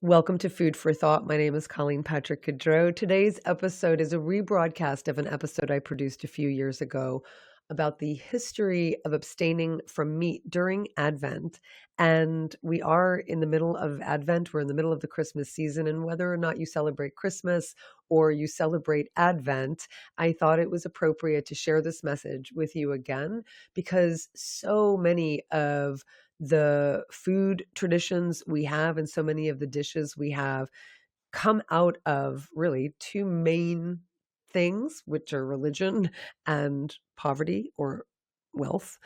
Welcome to Food for Thought. My name is Colleen Patrick-Goudreau. Today's episode is a rebroadcast of an episode I produced a few years ago about the history of abstaining from meat during Advent. And we are in the middle of Advent. We're in the middle of the Christmas season. And whether or not you celebrate Christmas or you celebrate Advent, I thought it was appropriate to share this message with you again, because so many of the food traditions we have and so many of the dishes we have come out of really two main things, which are religion and poverty or wealth.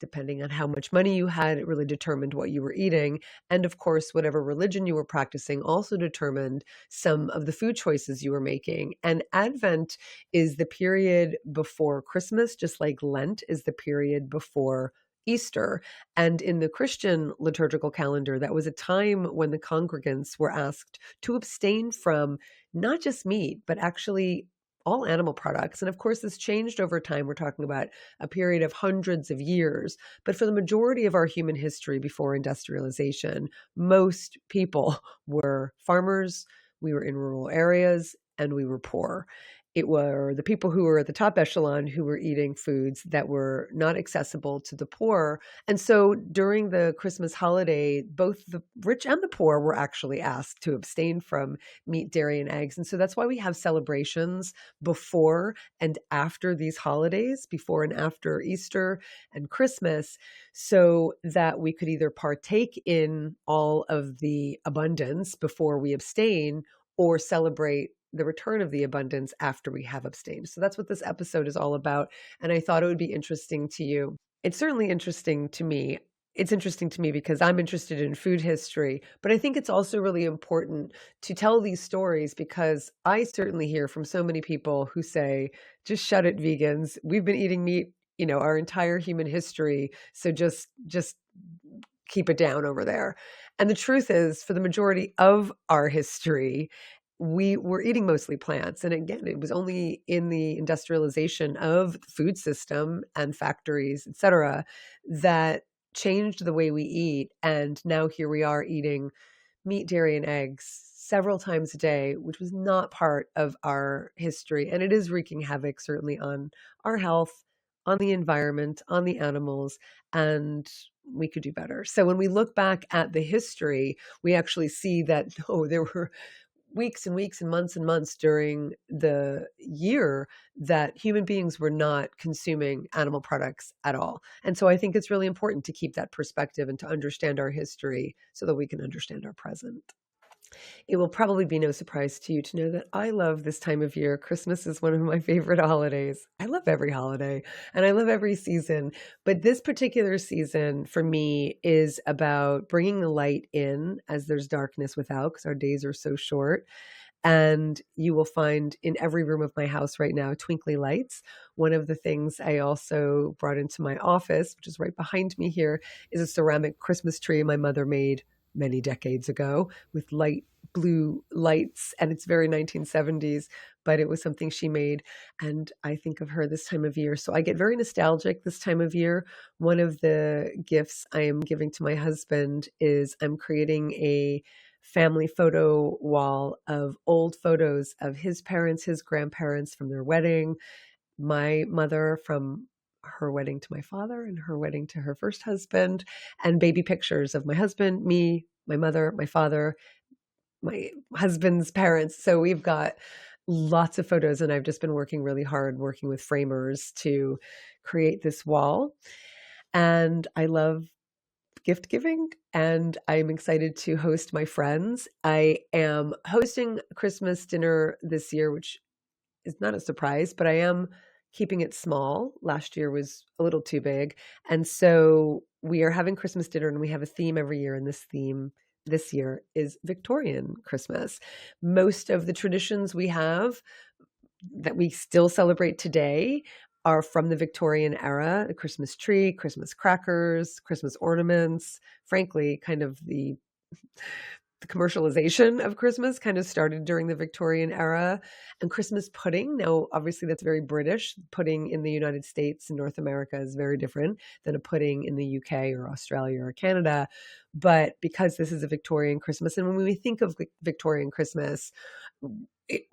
Depending on how much money you had, it really determined what you were eating. And of course, whatever religion you were practicing also determined some of the food choices you were making. And Advent is the period before Christmas, just like Lent is the period before Easter. And in the Christian liturgical calendar, that was a time when the congregants were asked to abstain from not just meat, but actually all animal products. And of course, this changed over time. We're talking about a period of hundreds of years. But for the majority of our human history before industrialization, most people were farmers, we were in rural areas, and we were poor. It were the people who were at the top echelon who were eating foods that were not accessible to the poor. And so during the Christmas holiday, both the rich and the poor were actually asked to abstain from meat, dairy, and eggs. And so that's why we have celebrations before and after these holidays, before and after Easter and Christmas, so that we could either partake in all of the abundance before we abstain or celebrate the return of the abundance after we have abstained. So that's what this episode is all about. And I thought it would be interesting to you. It's certainly interesting to me. It's interesting to me because I'm interested in food history, but I think it's also really important to tell these stories because I certainly hear from so many people who say, just shut it, vegans. We've been eating meat, our entire human history. So just keep it down over there. And the truth is, for the majority of our history, we were eating mostly plants. And again, it was only in the industrialization of the food system and factories, et cetera, that changed the way we eat. And now here we are eating meat, dairy, and eggs several times a day, which was not part of our history. And it is wreaking havoc, certainly, on our health, on the environment, on the animals, and we could do better. So when we look back at the history, we actually see that, no, there were weeks and weeks and months during the year that human beings were not consuming animal products at all. And so I think it's really important to keep that perspective and to understand our history so that we can understand our present. It will probably be no surprise to you to know that I love this time of year. Christmas is one of my favorite holidays. I love every holiday and I love every season, but this particular season for me is about bringing the light in as there's darkness without, because our days are so short. And you will find in every room of my house right now, twinkly lights. One of the things I also brought into my office, which is right behind me here, is a ceramic Christmas tree my mother made many decades ago with light blue lights. And it's very 1970s, but it was something she made. And I think of her this time of year. So I get very nostalgic this time of year. One of the gifts I am giving to my husband is I'm creating a family photo wall of old photos of his parents, his grandparents from their wedding, my mother from her wedding to my father and her wedding to her first husband, and baby pictures of my husband, me, my mother, my father, my husband's parents. So we've got lots of photos, and I've just been working really hard, working with framers to create this wall. And I love gift giving, and I'm excited to host my friends. I am hosting a Christmas dinner this year, which is not a surprise, but I am keeping it small. Last year was a little too big. And so we are having Christmas dinner, and we have a theme every year. And this theme this year is Victorian Christmas. Most of the traditions we have that we still celebrate today are from the Victorian era: the Christmas tree, Christmas crackers, Christmas ornaments, frankly, kind of the the commercialization of Christmas kind of started during the Victorian era. And Christmas pudding, now obviously that's very British. Pudding in the United States and North America is very different than a pudding in the UK or Australia or Canada. But because this is a Victorian Christmas, and when we think of Victorian Christmas,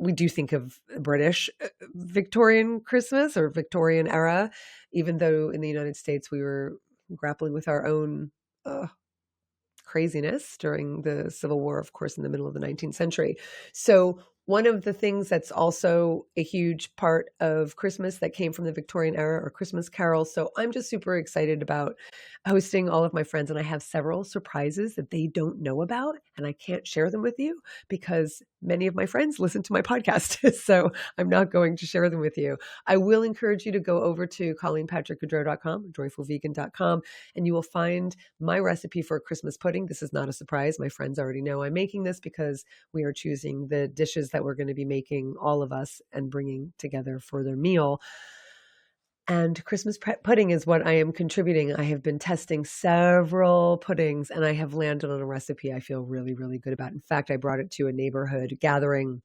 we do think of British Victorian Christmas or Victorian era, even though in the United States we were grappling with our own craziness during the Civil War, of course, in the middle of the 19th century. So one of the things that's also a huge part of Christmas that came from the Victorian era are Christmas carols. So I'm just super excited about hosting all of my friends, and I have several surprises that they don't know about, and I can't share them with you because many of my friends listen to my podcast. So I'm not going to share them with you. I will encourage you to go over to ColleenPatrick-Goudreau.com, joyfulvegan.com, and you will find my recipe for a Christmas pudding. This is not a surprise. My friends already know I'm making this because we are choosing the dishes that we're going to be making, all of us, and bringing together for their meal. And Christmas pudding is what I am contributing. I have been testing several puddings and I have landed on a recipe I feel really, really good about. In fact, I brought it to a neighborhood gathering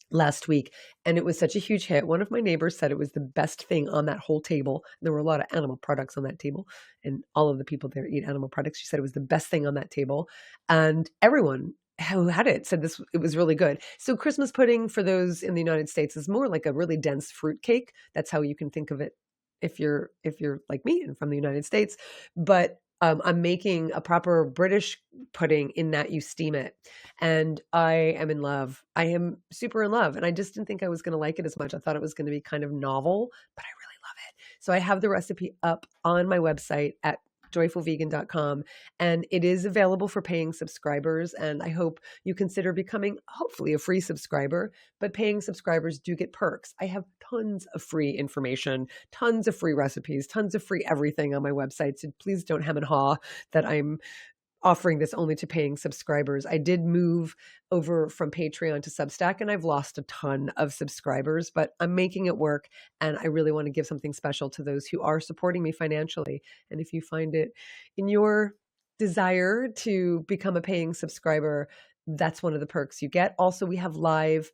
last week and it was such a huge hit. One of my neighbors said it was the best thing on that whole table. There were a lot of animal products on that table and all of the people there eat animal products. She said it was the best thing on that table. And everyone who had it said it was really good. So Christmas pudding for those in the United States is more like a really dense fruit cake. That's how you can think of it if you're like me and from the United States. But I'm making a proper British pudding in that you steam it. And I am in love. I am super in love. And I just didn't think I was going to like it as much. I thought it was going to be kind of novel, but I really love it. So I have the recipe up on my website at joyfulvegan.com, and it is available for paying subscribers. And I hope you consider becoming hopefully a free subscriber, but paying subscribers do get perks. I have tons of free information, tons of free recipes, tons of free everything on my website. So please don't hem and haw that I'm offering this only to paying subscribers. I did move over from Patreon to Substack and I've lost a ton of subscribers, but I'm making it work. And I really want to give something special to those who are supporting me financially. And if you find it in your desire to become a paying subscriber, that's one of the perks you get. Also, we have live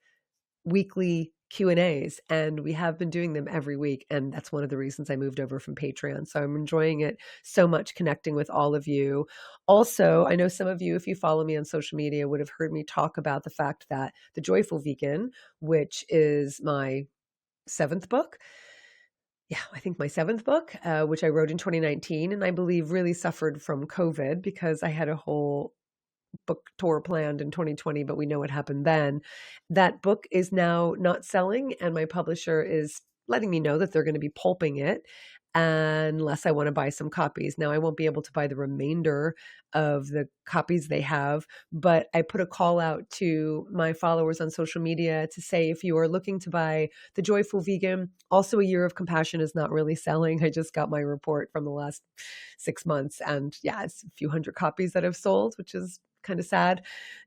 weekly Q&As and we have been doing them every week. And that's one of the reasons I moved over from Patreon. So I'm enjoying it so much, connecting with all of you. Also, I know some of you, if you follow me on social media, would have heard me talk about the fact that The Joyful Vegan, which is my seventh book, I think my seventh book, which I wrote in 2019, and I believe really suffered from COVID because I had a whole book tour planned in 2020, but we know what happened then. That book is now not selling, and my publisher is letting me know that they're going to be pulping it unless I want to buy some copies. Now, I won't be able to buy the remainder of the copies they have, but I put a call out to my followers on social media to say, if you are looking to buy The Joyful Vegan, also A Year of Compassion is not really selling. I just got my report from the last 6 months, and it's a few hundred copies that have sold, which is kind of sad.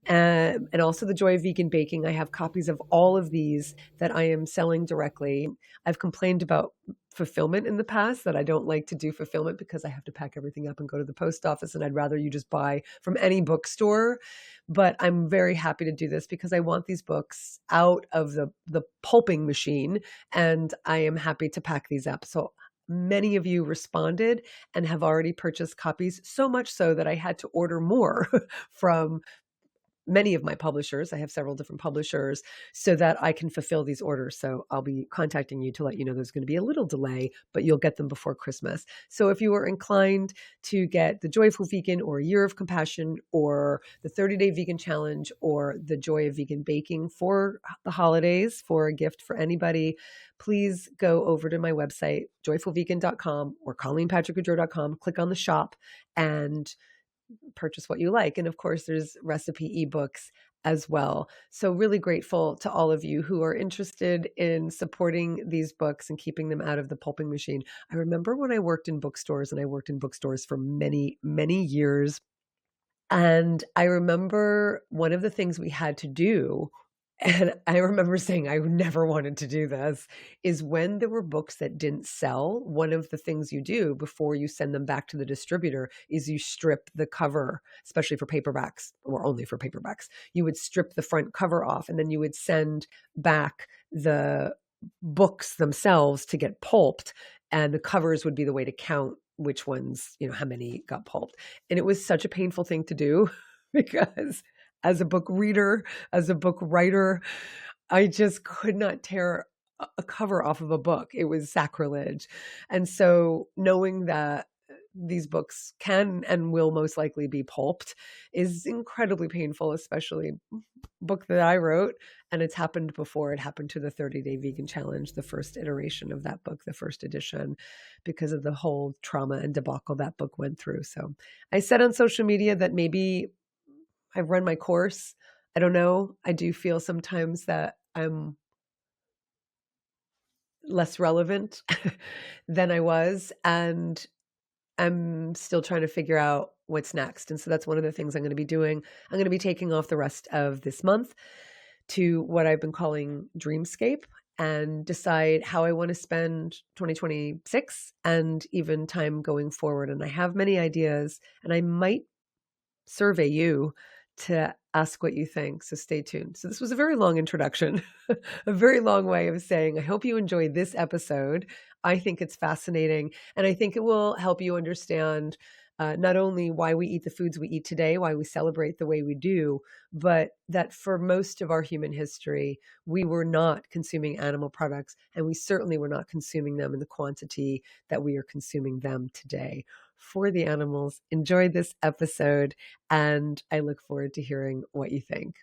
And also The Joy of Vegan Baking. I have copies of all of these that I am selling directly. I've complained about fulfillment in the past, that I don't like to do fulfillment because I have to pack everything up and go to the post office, and I'd rather you just buy from any bookstore. But I'm very happy to do this because I want these books out of the pulping machine, and I am happy to pack these up. So many of you responded and have already purchased copies, so much so that I had to order more from many of my publishers. I have several different publishers so that I can fulfill these orders. So I'll be contacting you to let you know there's going to be a little delay, but you'll get them before Christmas. So if you are inclined to get The Joyful Vegan or A Year of Compassion or the 30-Day Vegan Challenge or The Joy of Vegan Baking for the holidays for a gift for anybody, please go over to my website, joyfulvegan.com or ColleenPatrick-Goudreau.com, click on the shop and purchase what you like. And of course, there's recipe ebooks as well. So really grateful to all of you who are interested in supporting these books and keeping them out of the pulping machine. I remember when I worked in bookstores, and I worked in bookstores for many, many years. And I remember one of the things we had to do And I remember saying I never wanted to do this, is when there were books that didn't sell, one of the things you do before you send them back to the distributor is you strip the cover, especially for paperbacks, or only for paperbacks. You would strip the front cover off, and then you would send back the books themselves to get pulped, and the covers would be the way to count which ones, how many got pulped. And it was such a painful thing to do because as a book reader, as a book writer, I just could not tear a cover off of a book. It was sacrilege. And so knowing that these books can and will most likely be pulped is incredibly painful, especially a book that I wrote. And it's happened before. It happened to the 30-Day Vegan Challenge, the first iteration of that book, the first edition, because of the whole trauma and debacle that book went through. So I said on social media that maybe I've run my course. I don't know. I do feel sometimes that I'm less relevant than I was, and I'm still trying to figure out what's next. And so that's one of the things I'm going to be doing. I'm going to be taking off the rest of this month to what I've been calling Dreamscape and decide how I want to spend 2026 and even time going forward. And I have many ideas, and I might survey you to ask what you think. So stay tuned. So this was a very long introduction, a very long way of saying, I hope you enjoy this episode. I think it's fascinating. And I think it will help you understand not only why we eat the foods we eat today, why we celebrate the way we do, but that for most of our human history, we were not consuming animal products, and we certainly were not consuming them in the quantity that we are consuming them today. For the animals, enjoy this episode, and I look forward to hearing what you think.